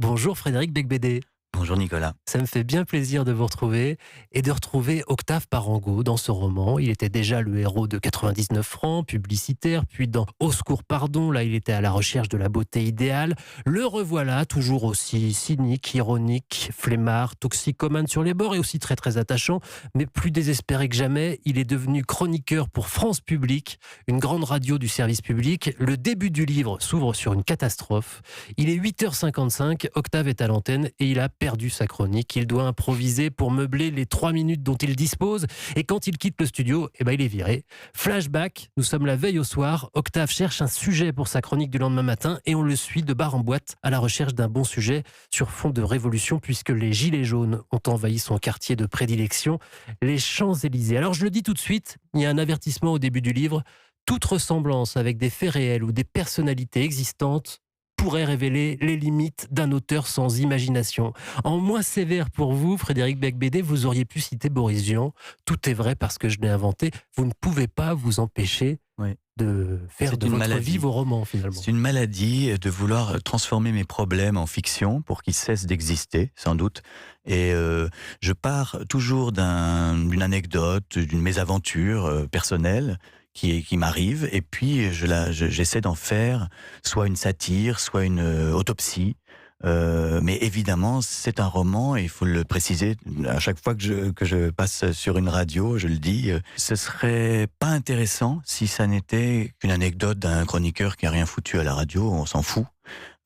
Bonjour Frédéric Becbédé. Bonjour Nicolas. Ça me fait bien plaisir de vous retrouver et de retrouver Octave Parango dans ce roman. Il était déjà le héros de 99 francs, publicitaire, puis dans Au secours pardon, là il était à la recherche de la beauté idéale. Le revoilà, toujours aussi cynique, ironique, flemmard, toxicomane sur les bords et aussi très très attachant, mais plus désespéré que jamais. Il est devenu chroniqueur pour France Publique, une grande radio du service public. Le début du livre s'ouvre sur une catastrophe. Il est 8h55, Octave est à l'antenne et il a perdu sa chronique. Il doit improviser pour meubler les 3 minutes dont il dispose. Et quand il quitte le studio, il est viré. Flashback, nous sommes la veille au soir. Octave cherche un sujet pour sa chronique du lendemain matin et on le suit de bar en boîte à la recherche d'un bon sujet sur fond de révolution puisque les gilets jaunes ont envahi son quartier de prédilection, les Champs-Élysées. Alors je le dis tout de suite, il y a un avertissement au début du livre. Toute ressemblance avec des faits réels ou des personnalités existantes pourrait révéler les limites d'un auteur sans imagination. En moins sévère pour vous, Frédéric Becbédé, vous auriez pu citer Boris Vian. Tout est vrai parce que je l'ai inventé. Vous ne pouvez pas vous empêcher Oui. de faire de votre vie vos romans, finalement. C'est une maladie de vouloir transformer mes problèmes en fiction pour qu'ils cessent d'exister, sans doute. Et je pars toujours d'une anecdote, d'une mésaventure personnelle qui m'arrive, et puis j'essaie d'en faire soit une satire, soit une autopsie. Mais évidemment, c'est un roman, et il faut le préciser, à chaque fois que je passe sur une radio, je le dis, ce serait pas intéressant si ça n'était qu'une anecdote d'un chroniqueur qui a rien foutu à la radio, on s'en fout.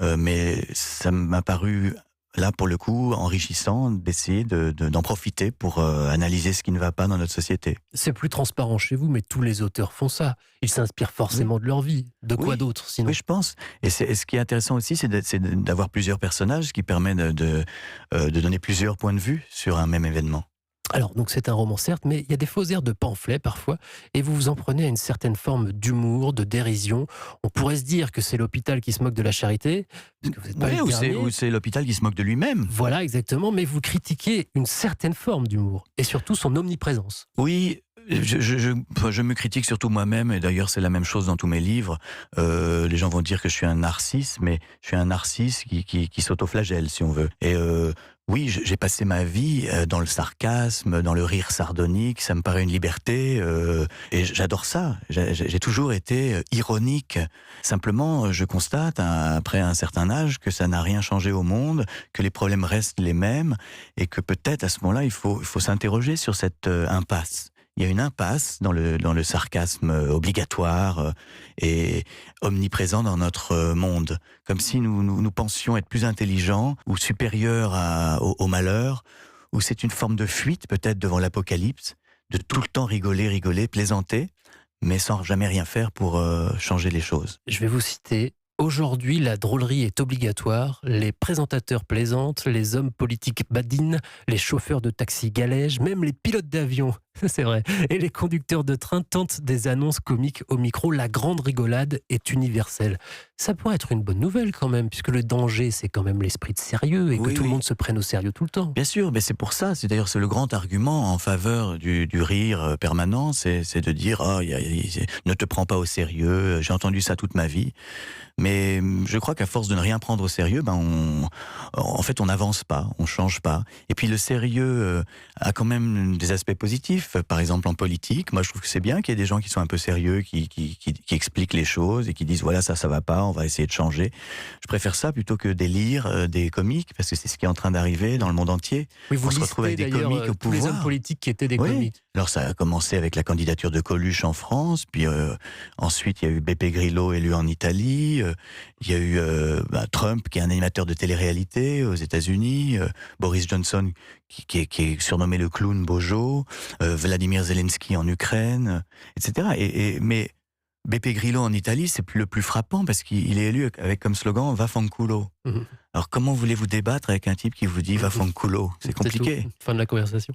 Mais ça m'a paru, là pour le coup, enrichissant d'essayer d'en profiter pour analyser ce qui ne va pas dans notre société. C'est plus transparent chez vous, mais tous les auteurs font ça. Ils s'inspirent forcément de leur vie. De quoi d'autre, sinon? Oui, je pense. Et ce qui est intéressant aussi, c'est d'avoir plusieurs personnages, qui permet de donner plusieurs points de vue sur un même événement. Alors, donc c'est un roman certes, mais il y a des faux airs de pamphlet parfois, et vous vous en prenez à une certaine forme d'humour, de dérision. On pourrait se dire que c'est l'hôpital qui se moque de la charité, parce que vous n'êtes pas le dernier. Ou c'est l'hôpital qui se moque de lui-même. Voilà, exactement, mais vous critiquez une certaine forme d'humour, et surtout son omniprésence. Oui, je me critique surtout moi-même, et d'ailleurs c'est la même chose dans tous mes livres. Les gens vont dire que je suis un narcisse, mais je suis un narcisse qui s'autoflagelle, si on veut. Et oui, j'ai passé ma vie dans le sarcasme, dans le rire sardonique, ça me paraît une liberté, et j'adore ça. J'ai toujours été ironique. Simplement, je constate, après un certain âge, que ça n'a rien changé au monde, que les problèmes restent les mêmes, et que peut-être à ce moment-là, il faut s'interroger sur cette impasse. Il y a une impasse dans le sarcasme obligatoire et omniprésent dans notre monde. Comme si nous pensions être plus intelligents ou supérieurs au malheur, ou c'est une forme de fuite peut-être devant l'apocalypse, de tout le temps rigoler, plaisanter, mais sans jamais rien faire pour changer les choses. Je vais vous citer. Aujourd'hui, la drôlerie est obligatoire. Les présentateurs plaisantent, les hommes politiques badinent, les chauffeurs de taxi galègent, même les pilotes d'avion, c'est vrai, et les conducteurs de train tentent des annonces comiques au micro. La grande rigolade est universelle. Ça pourrait être une bonne nouvelle quand même, puisque le danger, c'est quand même l'esprit de sérieux et que tout le monde se prenne au sérieux tout le temps. Bien sûr, mais c'est pour ça, c'est le grand argument en faveur du rire permanent, c'est de dire ne te prends pas au sérieux, j'ai entendu ça toute ma vie. Mais je crois qu'à force de ne rien prendre au sérieux, en fait, on n'avance pas, on change pas. Et puis le sérieux a quand même des aspects positifs. Par exemple, en politique, moi je trouve que c'est bien qu'il y ait des gens qui sont un peu sérieux, qui expliquent les choses et qui disent voilà, ça va pas, on va essayer de changer. Je préfère ça plutôt que d'élire des comiques, parce que c'est ce qui est en train d'arriver dans le monde entier. Oui, vous on se retrouve avec des comiques au tous les pouvoir. hommes politiques qui étaient des comiques. Alors ça a commencé avec la candidature de Coluche en France, puis ensuite il y a eu Beppe Grillo élu en Italie, il y a eu Trump qui est un animateur de télé-réalité aux États-Unis, Boris Johnson qui est surnommé le clown Bojo, Vladimir Zelensky en Ukraine, etc. Mais Beppe Grillo en Italie, c'est le plus frappant parce qu'il est élu avec comme slogan « Vaffanculo ». Alors comment voulez-vous débattre avec un type qui vous dit « Vaffanculo » C'est compliqué. Fin de la conversation.